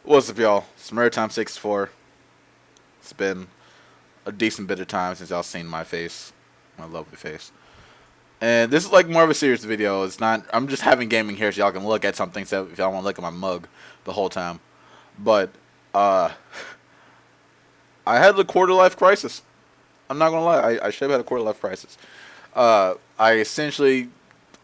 What's up, y'all? It's Murdertime64. It's been a decent bit of time since y'all seen my face, my lovely face. And this is like more of a serious video. It's not. I'm just having gaming here so y'all can look at something. So if y'all want to look at my mug the whole time, but uh, I had the quarter life crisis. I'm not gonna lie. I should have had a quarter life crisis. I essentially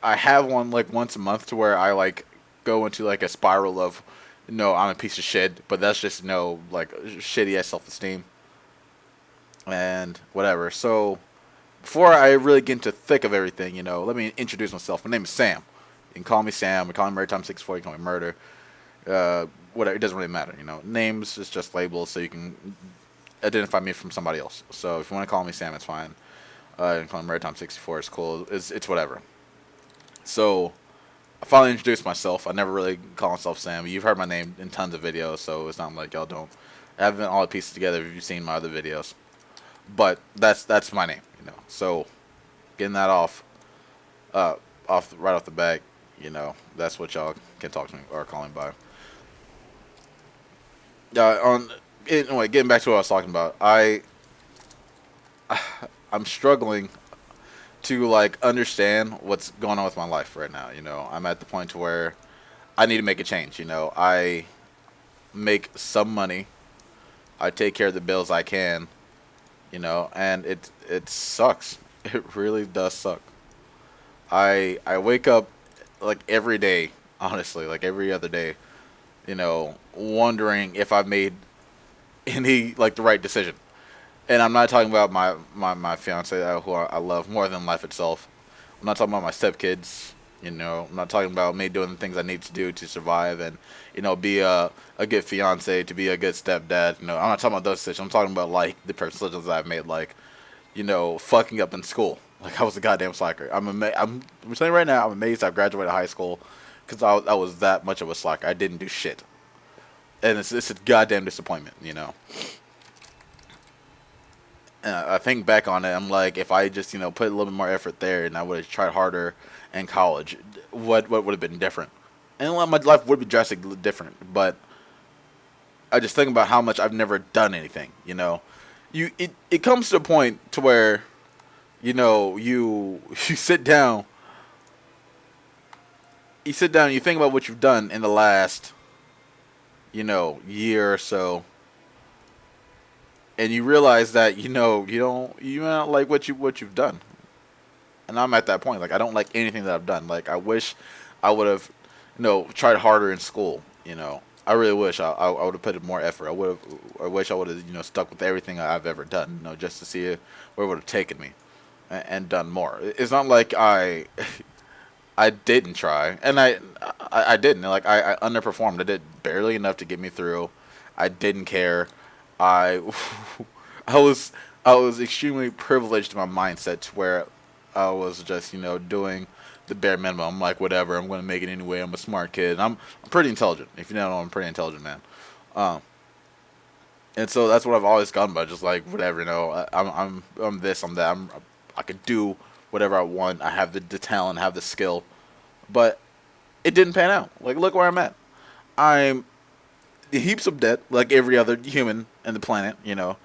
I have one like once a month to where I like go into like a spiral of no, I'm a piece of shit, but that's just no like shitty ass self esteem and whatever. So before I really get into the thick of everything, let me introduce myself. My name is Sam. You can call me Sam. We call me Murdertime64. You can call me Murder. Whatever. It doesn't really matter. Names is just labels, so you can identify me from somebody else. So if you want to call me Sam, it's fine. You can call me Murdertime64. It's cool. It's whatever. So I finally introduced myself. I never really call myself Sam. You've heard my name in tons of videos, so it's not like y'all don't. I haven't all pieced together if you've seen my other videos. But that's my name. So getting that uh, right off the bat, that's what y'all can talk to me or call me by. Anyway, getting back to what I was talking about, I'm struggling to like understand what's going on with my life right now. I'm at the point to where I need to make a change. I make some money. I take care of the bills I can. And it sucks. It really does suck. I wake up like every day, honestly, like every other day, wondering if I've made any like the right decision. And I'm not talking about my fiance who I love more than life itself. I'm not talking about my stepkids. I'm not talking about me doing the things I need to do to survive and be a good fiance, to be a good stepdad. I'm not talking about those decisions. I'm talking about like the personal decisions I've made, like fucking up in school. Like I was a goddamn slacker. I'm saying right now, I'm amazed I graduated high school because I was that much of a slacker. I didn't do shit, and it's a goddamn disappointment. And I think back on it, I'm like, if I just put a little bit more effort there, and I would have tried harder in college, what would have been different? And my life would be drastically different. But I just think about how much I've never done anything. It comes to a point to where you sit down, and you think about what you've done in the last year or so, and you realize that you don't like what you've done. And I'm at that point. Like I don't like anything that I've done. Like I wish I would have tried harder in school. I really wish I would have put in more effort. I wish I would have stuck with everything I've ever done. Just to see where it would have taken me and done more. It's not like I didn't try, and I didn't. Like I underperformed. I did barely enough to get me through. I didn't care. I I was I was extremely privileged in my mindset to where I was just doing the bare minimum. I'm like whatever. I'm going to make it anyway. I'm a smart kid. I'm pretty intelligent. If you don't know, I'm a pretty intelligent man. Um, and so that's what I've always gone by. Just like whatever. I'm this. I'm that. I could do whatever I want. I have the talent. I have the skill. But it didn't pan out. Like look where I'm at. I'm heaps of debt, like every other human in the planet. I'm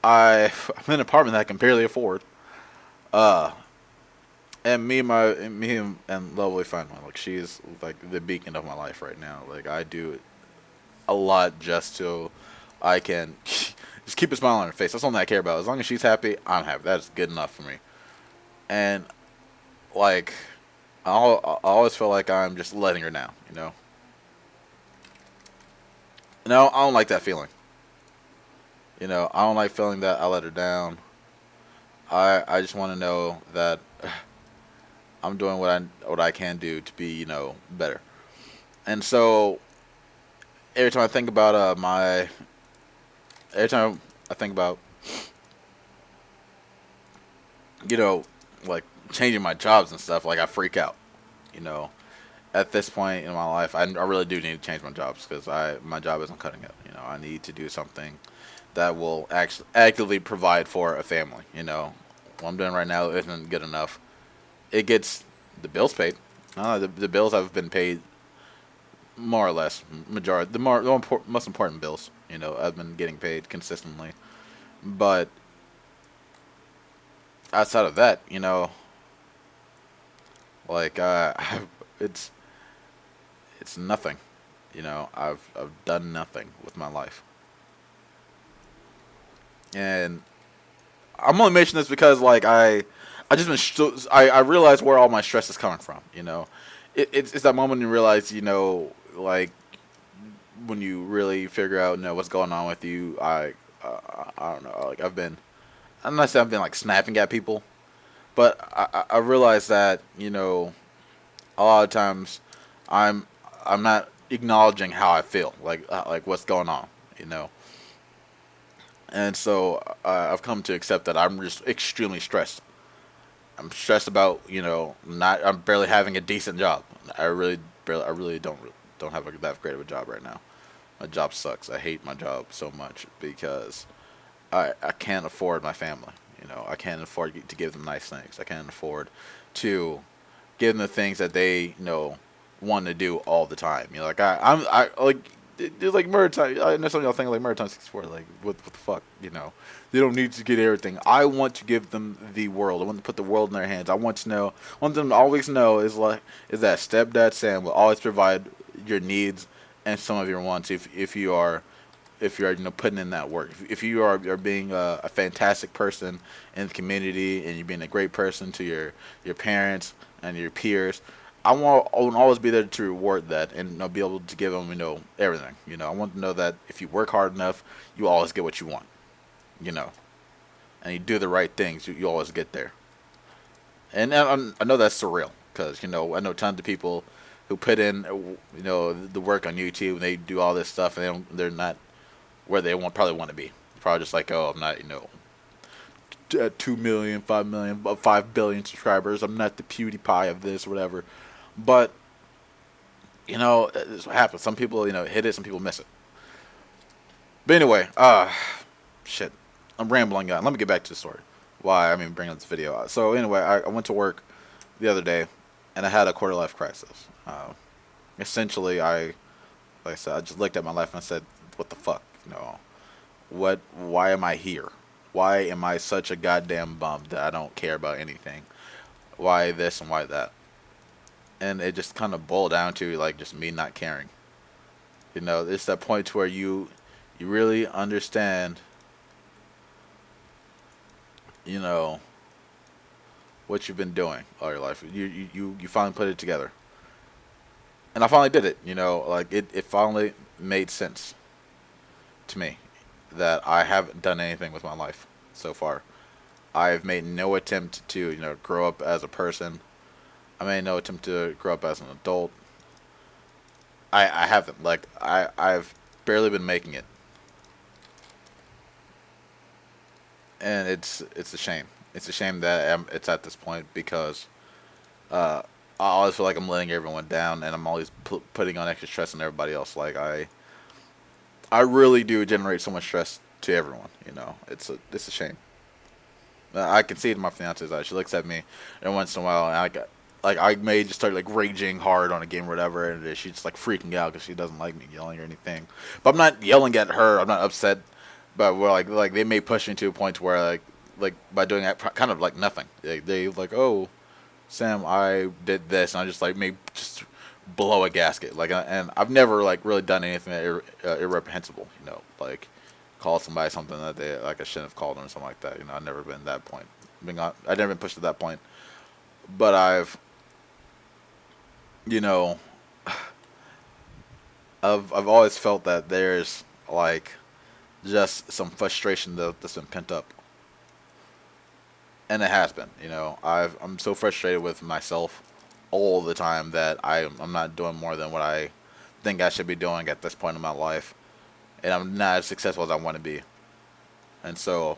in an apartment that I can barely afford. Uh, and me and lovely friend, like she's like the beacon of my life right now. Like I do a lot just so I can just keep a smile on her face. That's all I care about. As long as she's happy, I'm happy. That's good enough for me. And like I always feel like I'm just letting her down. No, I don't like that feeling. I don't like feeling that I let her down. I just want to know that I'm doing what I can do to be better. And so every time I think about my every time I think about you know like changing my jobs and stuff, like I freak out. You know, at this point in my life, I really do need to change my jobs because my job isn't cutting it. I need to do something that will actually actively provide for a family. What I'm doing right now isn't good enough. It gets the bills paid. The bills have been paid more or less majority most important bills. I've been getting paid consistently, but outside of that, like it's it's nothing. I've done nothing with my life, and I'm only mentioning this because like I just been I realize where all my stress is coming from. It's that moment you realize like when you really figure out what's going on with you. I don't know, like I'm not saying I've been like snapping at people, but I realize that a lot of times I'm I'm not acknowledging how I feel, like what's going on, you know. And so I've come to accept that I'm just extremely stressed. I'm stressed about not I'm barely having a decent job. I really don't have that great of a job right now. My job sucks. I hate my job so much because I can't afford my family. I can't afford to give them nice things. I can't afford to give them the things that they want to do all the time. Like I like it's like murder time. I know some of y'all think like Murdertime64. Like what the fuck? They don't need to get everything. I want to give them the world. I want to put the world in their hands. I want to know. I want them to always know is that stepdad Sam will always provide your needs and some of your wants if you are putting in that work. If you are being a fantastic person in the community and you're being a great person to your parents and your peers, I want to always be there to reward that and be able to give them everything. I want to know that if you work hard enough, you always get what you want. You know, and you do the right things, you always get there. And I know that's surreal because I know tons of people who put in the work on YouTube and they do all this stuff and they're not where they probably want to be. Probably just like, oh, I'm not, 2 million, 5 million, 5 billion subscribers. I'm not the PewDiePie of this or whatever. But this is what happens. Some people hit it, some people miss it. But anyway, shit, I'm rambling on. Let me get back to the story. Why bringing up this video. So anyway, I went to work the other day, and I had a quarter life crisis. Essentially, like I said, I just looked at my life and I said, "What the fuck? What? Why am I here? Why am I such a goddamn bum that I don't care about anything? Why this and why that?" And it just kind of boiled down to like just me not caring. It's that point to where you really understand, you know, what you've been doing all your life. You finally put it together. And I finally did it, like it finally made sense to me that I haven't done anything with my life so far. I've made no attempt to, grow up as a person. I made no attempt to grow up as an adult. I haven't. Like I've barely been making it. And it's a shame. It's a shame that it's at this point because I always feel like I'm letting everyone down, and I'm always putting on extra stress on everybody else. Like I really do generate so much stress to everyone. It's a shame. I can see it in my fiance's eyes. She looks at me every once in a while, and I may just start like raging hard on a game or whatever, and she's just like freaking out because she doesn't like me yelling or anything. But I'm not yelling at her. I'm not upset. But we're like they may push me to a point where like by doing that kind of like nothing. They like, oh, Sam, I did this, and I just like maybe just blow a gasket. Like, and I've never like really done anything irreprehensible. Like call somebody something that they like I shouldn't have called them or something like that. I've never been that point. I've never been pushed to that point. But you know, I've always felt that there's like just some frustration that's been pent up, and it has been. I'm so frustrated with myself all the time that I'm not doing more than what I think I should be doing at this point in my life, and I'm not as successful as I want to be. And so,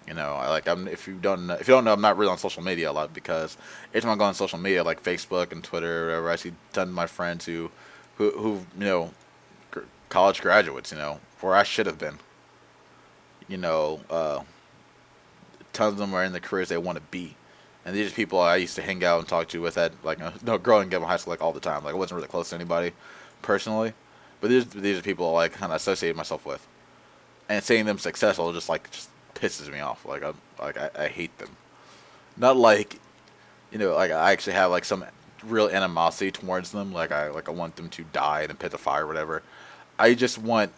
if you don't know, I'm not really on social media a lot because every time I go on social media like Facebook and Twitter or whatever, I see tons of my friends who college graduates, where I should have been. You know, uh, Tons of them are in the careers they want to be. And these are people I used to hang out and talk to with at like growing up in high school like all the time. Like I wasn't really close to anybody, personally, but these are people like kind of associate myself with, and seeing them successful just pisses me off. I hate them. Not like like I actually have like some real animosity towards them. I want them to die in a pit of fire or whatever. I just want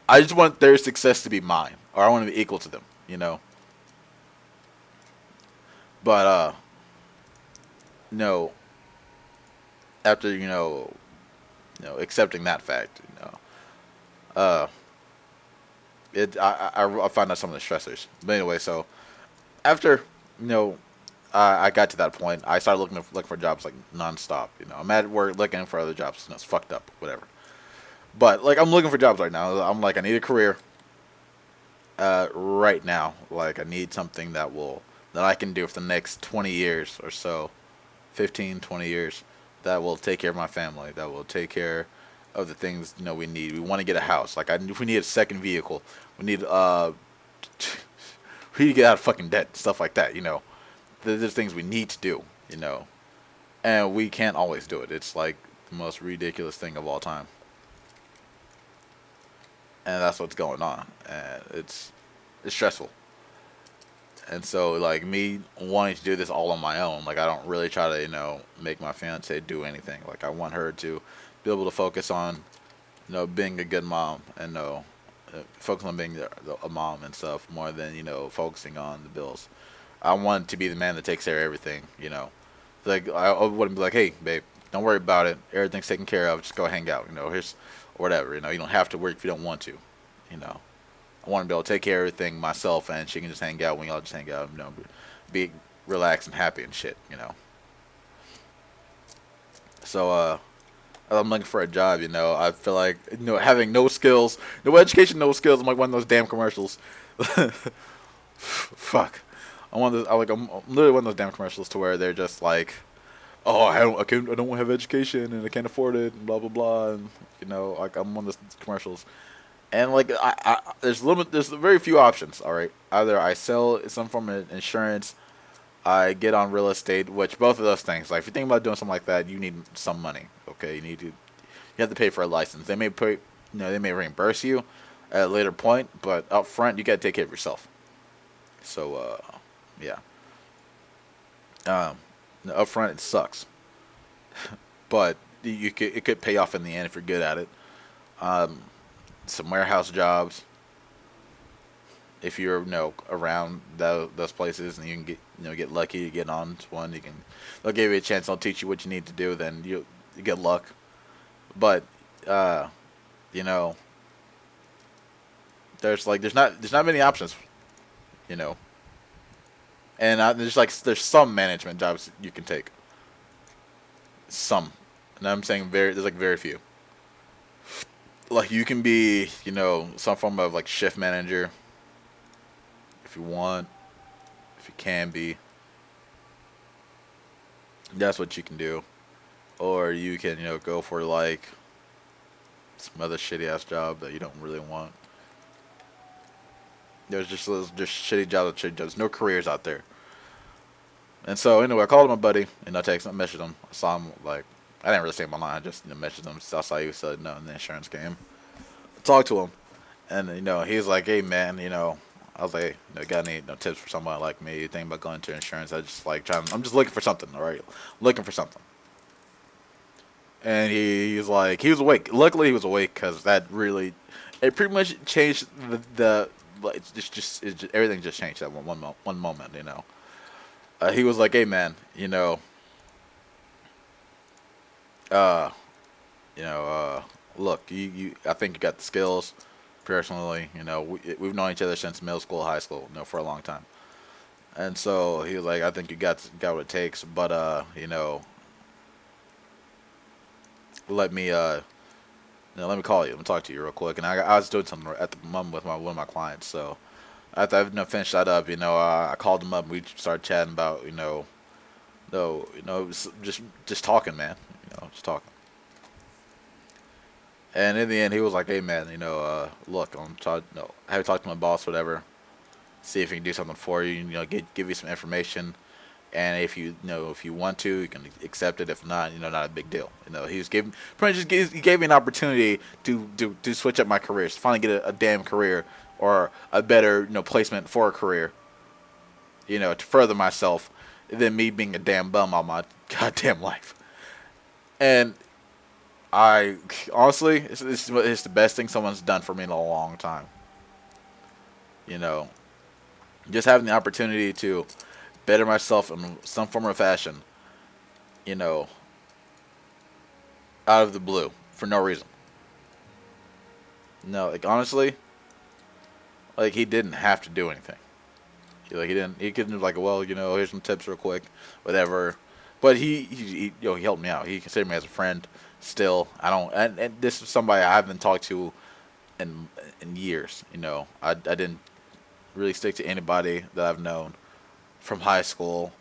I just want their success to be mine, or I want to be equal to them. But no, after accepting that fact, uh, I found out some of the stressors. But anyway, so after you know I got to that point, I started looking for jobs like nonstop. I'm at work looking for other jobs. It's fucked up, whatever. But like I'm looking for jobs right now. I'm like I need a career right now. Like I need something that I can do for the next 20 years or so, 15, 20 years, that will take care of my family, that will take care of the things we need. We want to get a house. We need a second vehicle. We need we need to get out of fucking debt, stuff like that. There's things we need to do. And we can't always do it. It's like the most ridiculous thing of all time, and that's what's going on, and it's stressful. And so like me wanting to do this all on my own, like I don't really try to make my fiance do anything. Like I want her to be able to focus on being a good mom, and focus on being a mom and stuff more than focusing on the bills. I want to be the man that takes care of everything. Like I wouldn't be like, hey babe, don't worry about it, everything's taken care of, just go hang out. Here's or whatever. You don't have to work if you don't want to. you know I want to be able to take care of everything myself, and she can just hang out when y'all just hang out, be relaxed and happy and shit. So I'm looking for a job. I feel like having no skills, no education, no skills. I'm like one of those damn commercials. Fuck. I'm literally one of those damn commercials to where they're just like, oh, I don't have education and I can't afford it and blah blah blah, and like I'm one of those commercials. And like there's very few options. All right, either I sell some form of insurance, I get on real estate, which both of those things. Like if you think about doing something like that, you need some money. Okay, you have to pay for a license. They may they may reimburse you at a later point, but up front you gotta take care of yourself. So yeah, up front it sucks, but it could pay off in the end if you're good at it. Um, some warehouse jobs, if you're around those places, and you can get lucky to get on one. They'll give you a chance. They'll teach you what you need to do. Then you get luck. But you know there's not many options. you know and there's some management jobs you can take, some, and I'm saying there's like very few. Like you can be some form of like shift manager if you want, if you can be. That's what you can do. Or you can go for like some other shitty ass job that you don't really want. There's just shitty jobs. There's no careers out there. And so anyway, I called my buddy and I messaged him. I saw him, like, I didn't really say my line. I just messaged him. So I saw he said no in the insurance game. I talked to him, and he was like, hey man, I was like, hey, got any tips for someone like me? You think about going into insurance? I'm just looking for something. All right, looking for something. And he's like, he was awake. Luckily, he was awake, because it pretty much changed the like, everything just changed that one moment. He was like, hey man, uh, look, I think you got the skills. Personally, we've known each other since middle school, high school, for a long time. And so he was like, I think you got what it takes, but let me let me call you. I'm gonna talk to you real quick. And I was doing something at the moment with one of my clients. So after I finished that up, I called him up. And we started chatting about no, just talking, man. Just talking. And in the end, he was like, hey man, look, have you talked to my boss, whatever. See if he can do something for you. Give you some information. And if if you want to, you can accept it. If not, not a big deal. He was giving pretty much he gave me an opportunity to switch up my career, to finally get a damn career or a better placement for a career, to further myself than me being a damn bum all my goddamn life. And I honestly, it's the best thing someone's done for me in a long time. You know, just having the opportunity to better myself in some form or fashion, you know, out of the blue for no reason. No, like honestly, like he didn't have to do anything. He didn't. He could like, well, here's some tips real quick, whatever. But he helped me out. He considered me as a friend. Still, I don't. And this is somebody I haven't talked to in years. I didn't really stick to anybody that I've known from high school.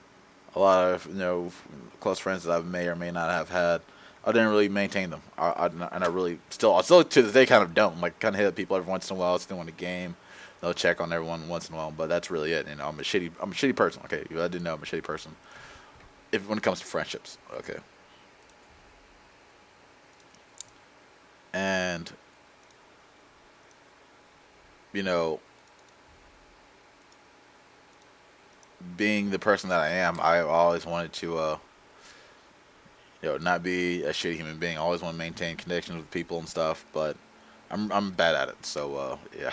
A lot of close friends that I may or may not have had. I didn't really maintain them. And I really I still to this day kind of don't. Like kind of hit people every once in a while. Still want a game. They'll check on everyone once in a while, but that's really it. I'm a shitty person. Okay, I didn't know I'm a shitty person. If when it comes to friendships, okay. And you know, being the person that I am, I always wanted to, not be a shitty human being. I always want to maintain connections with people and stuff, but I'm bad at it. So yeah.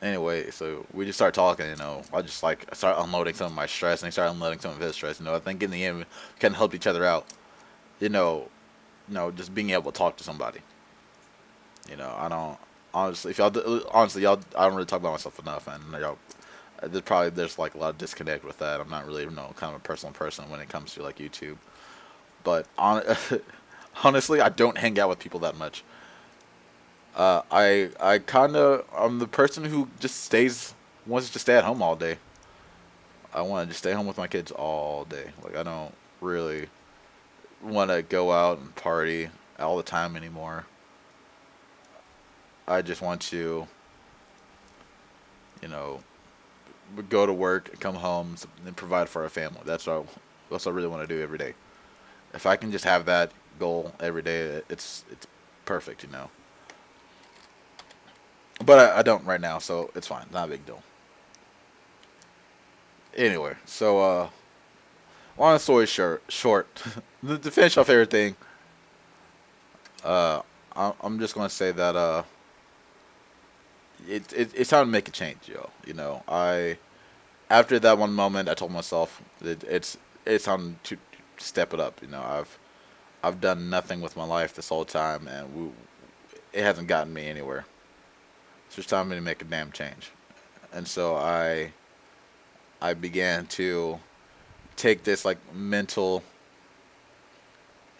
Anyway, so we just start talking. I just like start unloading some of my stress, and he started unloading some of his stress. I think in the end, we kind of helped each other out. You know, just being able to talk to somebody. I don't honestly. If y'all honestly, y'all, I don't really talk about myself enough, and y'all. There's like a lot of disconnect with that. I'm not really kind of a personal person when it comes to like YouTube. But honestly, I don't hang out with people that much. I kind of I'm the person who just stays wants to stay at home all day. I want to just stay home with my kids all day. Like I don't really want to go out and party all the time anymore. I just want to, you know, go to work, come home, and provide for our family. That's what I really want to do every day. If I can just have that goal every day, it's perfect. But I don't right now, so it's fine. Not a big deal. Anyway, so long story short, to finish off everything, uh, I'm just gonna say that it's time to make a change, yo. I after that one moment, I told myself that it's time to step it up. I've done nothing with my life this whole time, and it hasn't gotten me anywhere. It's just time for me to make a damn change. And so I began to take this like mental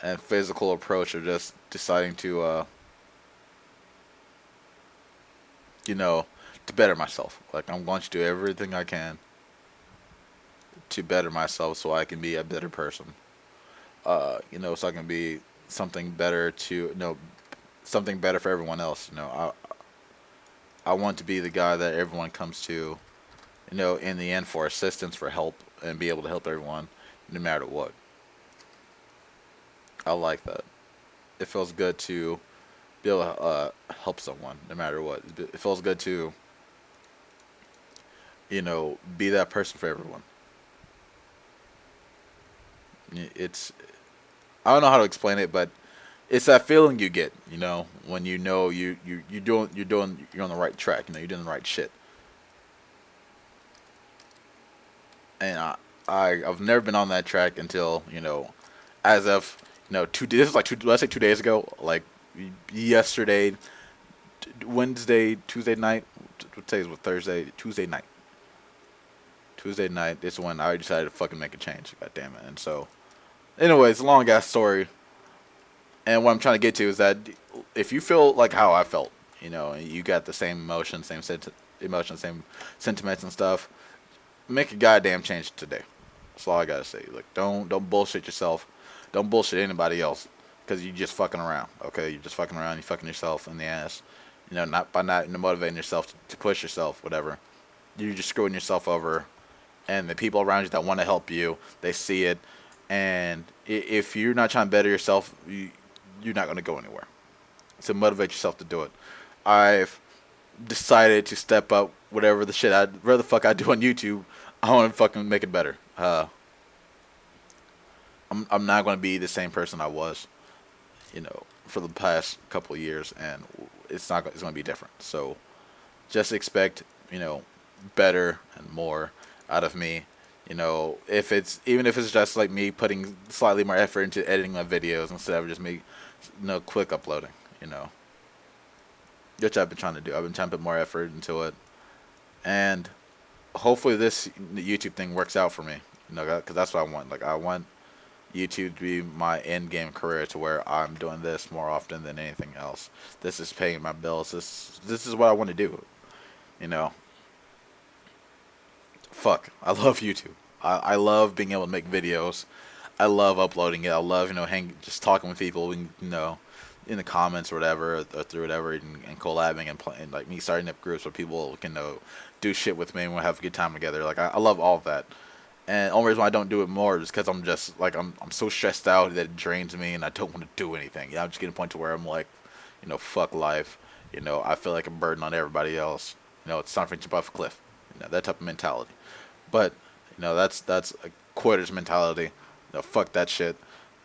and physical approach of just deciding to you know to better myself. Like I'm going to do everything I can to better myself so I can be a better person. So I can be something better to something better for everyone else. I want to be the guy that everyone comes to, in the end for assistance, for help, and be able to help everyone, no matter what. I like that. It feels good to be able to help someone, no matter what. It feels good to, be that person for everyone. It's I don't know how to explain it, but it's that feeling you get, when you're on the right track, you're doing the right shit. And I've never been on that track until as of 2 days. This is like let's say 2 days ago, like yesterday, Wednesday, Tuesday night. What day is what Thursday? Tuesday night. Tuesday night is when I decided to fucking make a change. God damn it! And so, anyway, it's a long ass story. And what I'm trying to get to is that if you feel like how I felt, you got the same emotions, emotions, same sentiments and stuff, make a goddamn change today. That's all I gotta say. Like, don't bullshit yourself. Don't bullshit anybody else, because you just fucking around. Okay, you're just fucking around. You fucking yourself in the ass. Not by not motivating yourself to push yourself, whatever. You're just screwing yourself over and the people around you that want to help you, they see it, and if you're not trying to better yourself, you're not going to go anywhere. So motivate yourself to do it. I've decided to step up whatever the shit whatever the fuck I do on YouTube. I want to fucking make it better. I'm not going to be the same person I was, for the past couple of years, and it's going to be different. So just expect, better and more out of me. If it's even if it's just like me putting slightly more effort into editing my videos instead of just me, quick uploading. You know, which I've been trying to do. I've been trying to put more effort into it, and hopefully this YouTube thing works out for me. Because that's what I want. Like I want YouTube to be my end game career to where I'm doing this more often than anything else. This is paying my bills. This is what I want to do. You know, fuck. I love YouTube. I love being able to make videos. I love uploading it. I love just talking with people. In the comments or whatever, or through whatever, and collabing and playing, like me starting up groups where people can do shit with me and we'll have a good time together. Like I love all of that. And the only reason why I don't do it more is because I'm just like I'm so stressed out that it drains me and I don't want to do anything. I'm just getting to a point to where I'm like, fuck life. I feel like a burden on everybody else. It's time for me to jump off a cliff. That type of mentality. But that's a quitter's mentality. Fuck that shit.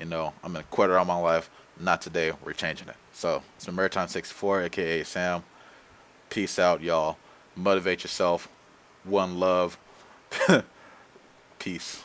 I'm gonna quitter all my life. Not today. We're changing it. So it's Murdertime64, aka Sam. Peace out, y'all. Motivate yourself. One love. Peace.